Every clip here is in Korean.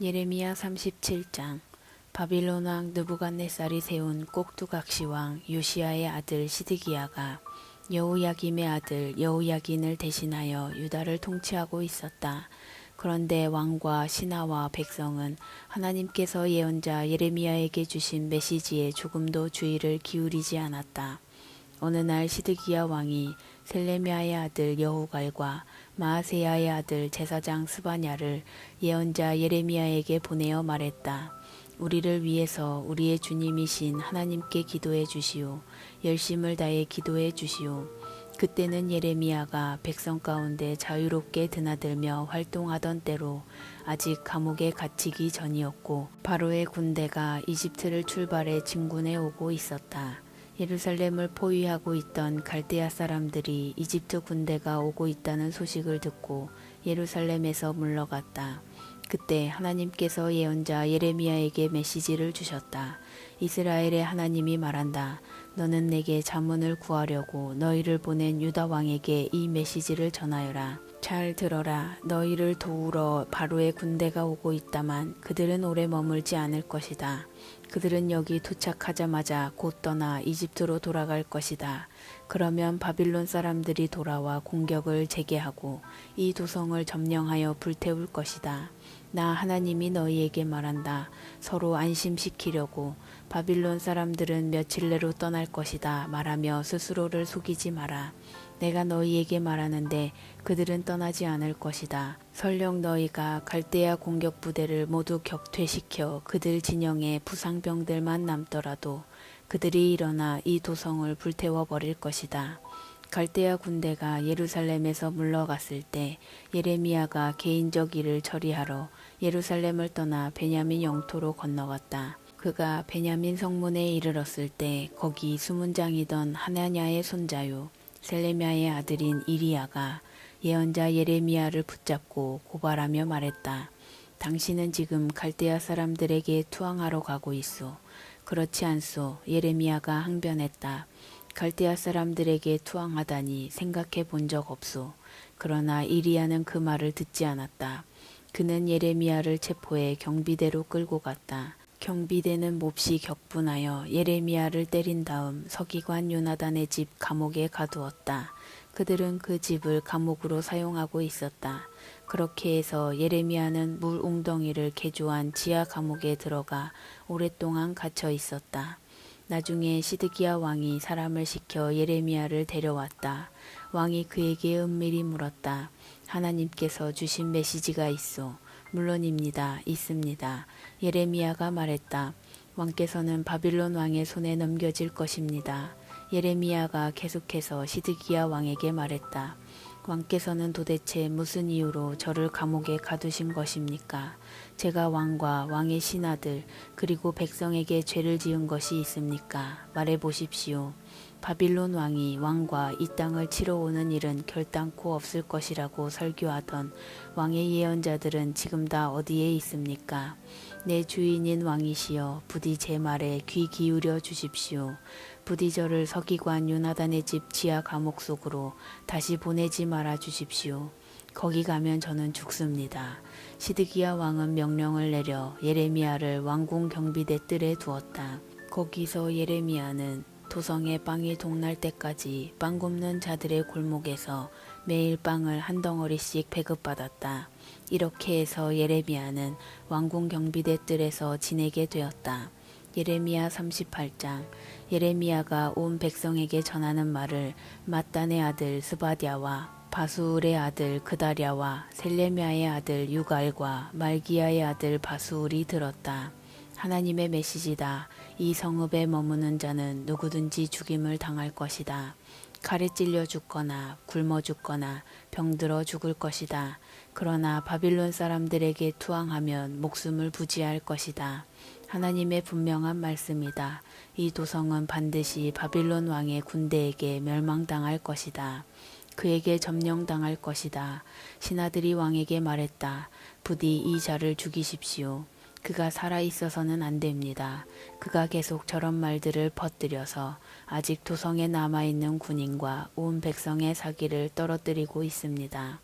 예레미야 37장. 바빌론 왕 느부갓네살이 세운 꼭두각시 왕 요시야의 아들 시드기야가 여호야김의 아들 여호야긴을 대신하여 유다를 통치하고 있었다. 그런데 왕과 신하와 백성은 하나님께서 예언자 예레미야에게 주신 메시지에 조금도 주의를 기울이지 않았다. 어느 날 시드기야 왕이 셀레미야의 아들 여후갈과 마아세야의 아들 제사장 스바냐를 예언자 예레미야에게 보내어 말했다. 우리를 위해서 우리의 주님이신 하나님께 기도해 주시오. 열심을 다해 기도해 주시오. 그때는 예레미야가 백성 가운데 자유롭게 드나들며 활동하던 때로 아직 감옥에 갇히기 전이었고 바로의 군대가 이집트를 출발해 진군해 오고 있었다. 예루살렘을 포위하고 있던 갈대아 사람들이 이집트 군대가 오고 있다는 소식을 듣고 예루살렘에서 물러갔다. 그때 하나님께서 예언자 예레미야에게 메시지를 주셨다. 이스라엘의 하나님이 말한다. 너는 내게 자문을 구하려고 너희를 보낸 유다 왕에게 이 메시지를 전하여라. 잘 들어라. 너희를 도우러 바로의 군대가 오고 있다만 그들은 오래 머물지 않을 것이다. 그들은 여기 도착하자마자 곧 떠나 이집트로 돌아갈 것이다. 그러면 바빌론 사람들이 돌아와 공격을 재개하고 이 도성을 점령하여 불태울 것이다. 나 하나님이 너희에게 말한다. 서로 안심시키려고 바빌론 사람들은 며칠 내로 떠날 것이다 말하며 스스로를 속이지 마라. 내가 너희에게 말하는데 그들은 떠나지 않을 것이다. 설령 너희가 갈대아 공격 부대를 모두 격퇴시켜 그들 진영에 부상병들만 남더라도 그들이 일어나 이 도성을 불태워 버릴 것이다. 갈대아 군대가 예루살렘에서 물러갔을 때 예레미야가 개인적 일을 처리하러 예루살렘을 떠나 베냐민 영토로 건너갔다. 그가 베냐민 성문에 이르렀을 때 거기 수문장이던 하나냐의 손자요 셀레미야의 아들인 이리야가 예언자 예레미야를 붙잡고 고발하며 말했다. 당신은 지금 갈대아 사람들에게 투항하러 가고 있소. 그렇지 않소. 예레미야가 항변했다. 갈대아 사람들에게 투항하다니 생각해 본 적 없소. 그러나 이리야는 그 말을 듣지 않았다. 그는 예레미야를 체포해 경비대로 끌고 갔다. 경비대는 몹시 격분하여 예레미야를 때린 다음 서기관 요나단의 집 감옥에 가두었다. 그들은 그 집을 감옥으로 사용하고 있었다. 그렇게 해서 예레미야는 물 웅덩이를 개조한 지하 감옥에 들어가 오랫동안 갇혀 있었다. 나중에 시드기야 왕이 사람을 시켜 예레미야를 데려왔다. 왕이 그에게 은밀히 물었다. 하나님께서 주신 메시지가 있소. 물론입니다. 있습니다. 예레미야가 말했다. 왕께서는 바빌론 왕의 손에 넘겨질 것입니다. 예레미야가 계속해서 시드기야 왕에게 말했다. 왕께서는 도대체 무슨 이유로 저를 감옥에 가두신 것입니까? 제가 왕과 왕의 신하들 그리고 백성에게 죄를 지은 것이 있습니까? 말해보십시오. 바빌론 왕이 왕과 이 땅을 치러 오는 일은 결단코 없을 것이라고 설교하던 왕의 예언자들은 지금 다 어디에 있습니까? 내 주인인 왕이시여 부디 제 말에 귀 기울여 주십시오. 부디 저를 서기관 요나단의 집 지하 감옥 속으로 다시 보내지 말아 주십시오. 거기 가면 저는 죽습니다. 시드기야 왕은 명령을 내려 예레미야를 왕궁 경비대 뜰에 두었다. 거기서 예레미야는 도성에 빵이 동날 때까지 빵 굽는 자들의 골목에서 매일 빵을 한 덩어리씩 배급받았다. 이렇게 해서 예레미야는 왕궁 경비대 뜰에서 지내게 되었다. 예레미야 38장. 예레미야가 온 백성에게 전하는 말을 맏단의 아들 스바랴와 바수울의 아들 그다랴와 셀레미야의 아들 유갈과 말기야의 아들 바수울이 들었다. 하나님의 메시지다. 이 성읍에 머무는 자는 누구든지 죽임을 당할 것이다. 칼에 찔려 죽거나 굶어 죽거나 병들어 죽을 것이다. 그러나 바빌론 사람들에게 투항하면 목숨을 부지할 것이다. 하나님의 분명한 말씀이다. 이 도성은 반드시 바빌론 왕의 군대에게 멸망당할 것이다. 그에게 점령당할 것이다. 신하들이 왕에게 말했다. 부디 이 자를 죽이십시오. 그가 살아있어서는 안 됩니다. 그가 계속 저런 말들을 퍼뜨려서 아직 도성에 남아있는 군인과 온 백성의 사기를 떨어뜨리고 있습니다.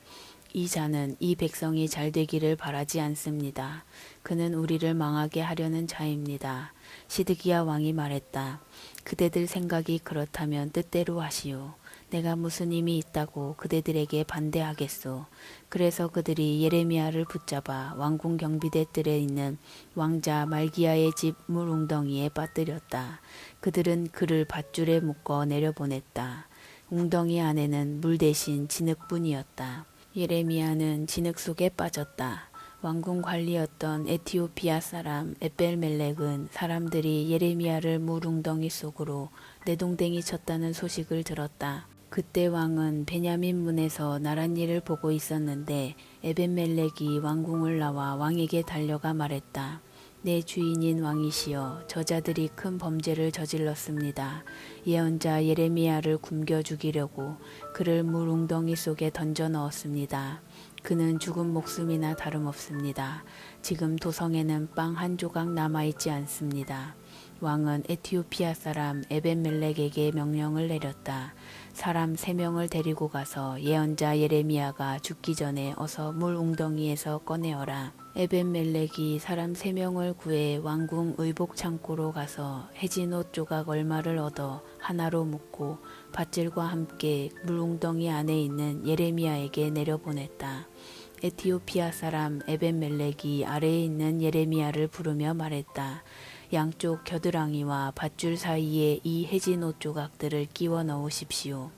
이 자는 이 백성이 잘 되기를 바라지 않습니다. 그는 우리를 망하게 하려는 자입니다. 시드기야 왕이 말했다. 그대들 생각이 그렇다면 뜻대로 하시오. 내가 무슨 힘이 있다고 그대들에게 반대하겠소. 그래서 그들이 예레미야를 붙잡아 왕궁 경비대 뜰에 있는 왕자 말기야의 집 물웅덩이에 빠뜨렸다. 그들은 그를 밧줄에 묶어 내려보냈다. 웅덩이 안에는 물 대신 진흙뿐이었다. 예레미야는 진흙 속에 빠졌다. 왕궁 관리였던 에티오피아 사람 에벨멜렉은 사람들이 예레미야를 물웅덩이 속으로 내동댕이 쳤다는 소식을 들었다. 그때 왕은 베냐민 문에서 나란 일을 보고 있었는데 에벤멜렉이 왕궁을 나와 왕에게 달려가 말했다. 내 주인인 왕이시여, 저자들이 큰 범죄를 저질렀습니다. 예언자 예레미야를 굶겨 죽이려고 그를 물웅덩이 속에 던져 넣었습니다. 그는 죽은 목숨이나 다름없습니다. 지금 도성에는 빵 한 조각 남아있지 않습니다. 왕은 에티오피아 사람 에벤멜렉에게 명령을 내렸다. 사람 3명을 데리고 가서 예언자 예레미야가 죽기 전에 어서 물 웅덩이에서 꺼내어라. 에벤멜렉이 사람 3명을 구해 왕궁 의복 창고로 가서 해진 옷 조각 얼마를 얻어 하나로 묶고 밧줄과 함께 물 웅덩이 안에 있는 예레미야에게 내려보냈다. 에티오피아 사람 에벤멜렉이 아래에 있는 예레미야를 부르며 말했다. 양쪽 겨드랑이와 밧줄 사이에 이 해진 옷 조각들을 끼워 넣으십시오.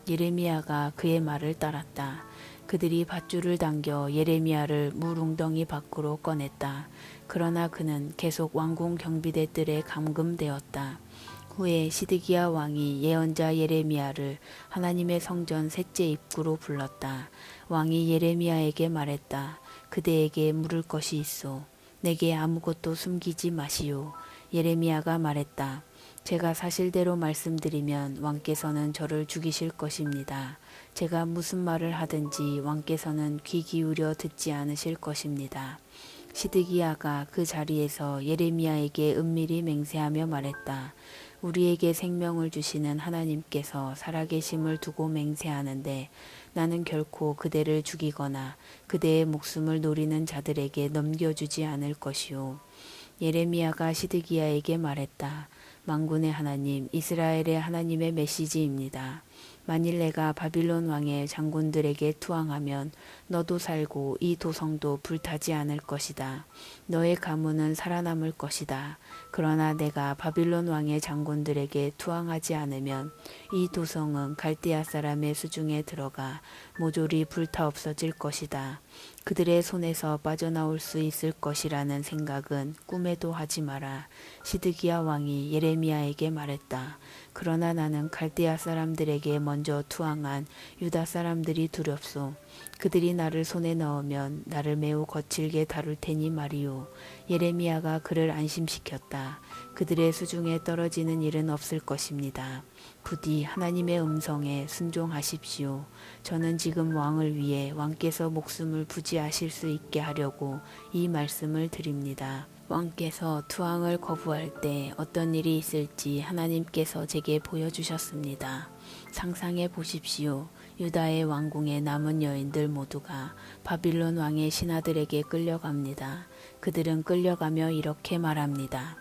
예레미야가 그의 말을 따랐다. 그들이 밧줄을 당겨 예레미야를 물웅덩이 밖으로 꺼냈다. 그러나 그는 계속 왕궁 경비대 뜰에 감금되었다. 후에 시드기야 왕이 예언자 예레미야를 하나님의 성전 셋째 입구로 불렀다. 왕이 예레미야에게 말했다. 그대에게 물을 것이 있소. 내게 아무것도 숨기지 마시오. 예레미야가 말했다. 제가 사실대로 말씀드리면 왕께서는 저를 죽이실 것입니다. 제가 무슨 말을 하든지 왕께서는 귀 기울여 듣지 않으실 것입니다. 시드기야가 그 자리에서 예레미야에게 은밀히 맹세하며 말했다. 우리에게 생명을 주시는 하나님께서 살아계심을 두고 맹세하는데 나는 결코 그대를 죽이거나 그대의 목숨을 노리는 자들에게 넘겨주지 않을 것이오. 예레미야가 시드기야에게 말했다. 만군의 하나님, 이스라엘의 하나님의 메시지입니다. 만일 내가 바빌론 왕의 장군들에게 투항하면 너도 살고 이 도성도 불타지 않을 것이다. 너의 가문은 살아남을 것이다. 그러나 내가 바빌론 왕의 장군들에게 투항하지 않으면 이 도성은 갈대아 사람의 수중에 들어가 모조리 불타 없어질 것이다. 그들의 손에서 빠져나올 수 있을 것이라는 생각은 꿈에도 하지 마라. 시드기야 왕이 예레미야에게 말했다. 그러나 나는 갈대아 사람들에게 먼저 투항한 유다 사람들이 두렵소. 그들이 나를 손에 넣으면 나를 매우 거칠게 다룰 테니 말이오. 예레미야가 그를 안심시켰다. 그들의 수중에 떨어지는 일은 없을 것입니다. 부디 하나님의 음성에 순종하십시오. 저는 지금 왕을 위해 왕께서 목숨을 부지하실 수 있게 하려고 이 말씀을 드립니다. 왕께서 투항을 거부할 때 어떤 일이 있을지 하나님께서 제게 보여주셨습니다. 상상해 보십시오. 유다의 왕궁의 남은 여인들 모두가 바빌론 왕의 신하들에게 끌려갑니다. 그들은 끌려가며 이렇게 말합니다.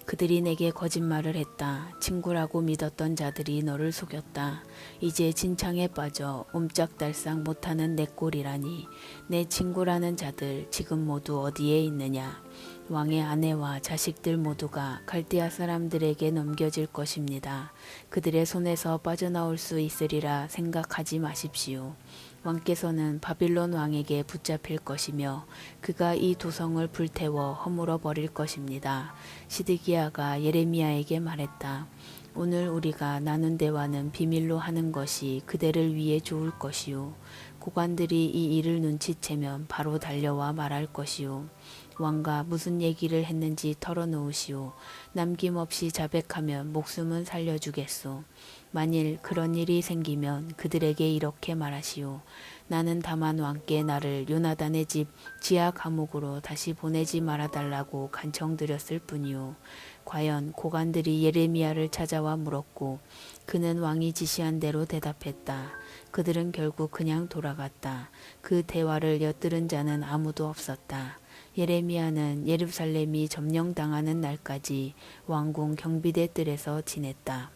그들이 내게 거짓말을 했다. 친구라고 믿었던 자들이 너를 속였다. 이제 진창에 빠져 옴짝달싹 못하는 내 꼴이라니. 내 친구라는 자들 지금 모두 어디에 있느냐. 왕의 아내와 자식들 모두가 갈대아 사람들에게 넘겨질 것입니다. 그들의 손에서 빠져나올 수 있으리라 생각하지 마십시오. 왕께서는 바빌론 왕에게 붙잡힐 것이며 그가 이 도성을 불태워 허물어 버릴 것입니다. 시드기야가 예레미야에게 말했다. 오늘 우리가 나눈 대화는 비밀로 하는 것이 그대를 위해 좋을 것이요. 고관들이 이 일을 눈치채면 바로 달려와 말할 것이요. 왕과 무슨 얘기를 했는지 털어놓으시오. 남김없이 자백하면 목숨은 살려주겠소. 만일 그런 일이 생기면 그들에게 이렇게 말하시오. 나는 다만 왕께 나를 요나단의 집 지하 감옥으로 다시 보내지 말아달라고 간청드렸을 뿐이오. 과연 고관들이 예레미야를 찾아와 물었고 그는 왕이 지시한 대로 대답했다. 그들은 결국 그냥 돌아갔다. 그 대화를 엿들은 자는 아무도 없었다. 예레미야는 예루살렘이 점령당하는 날까지 왕궁 경비대 뜰에서 지냈다.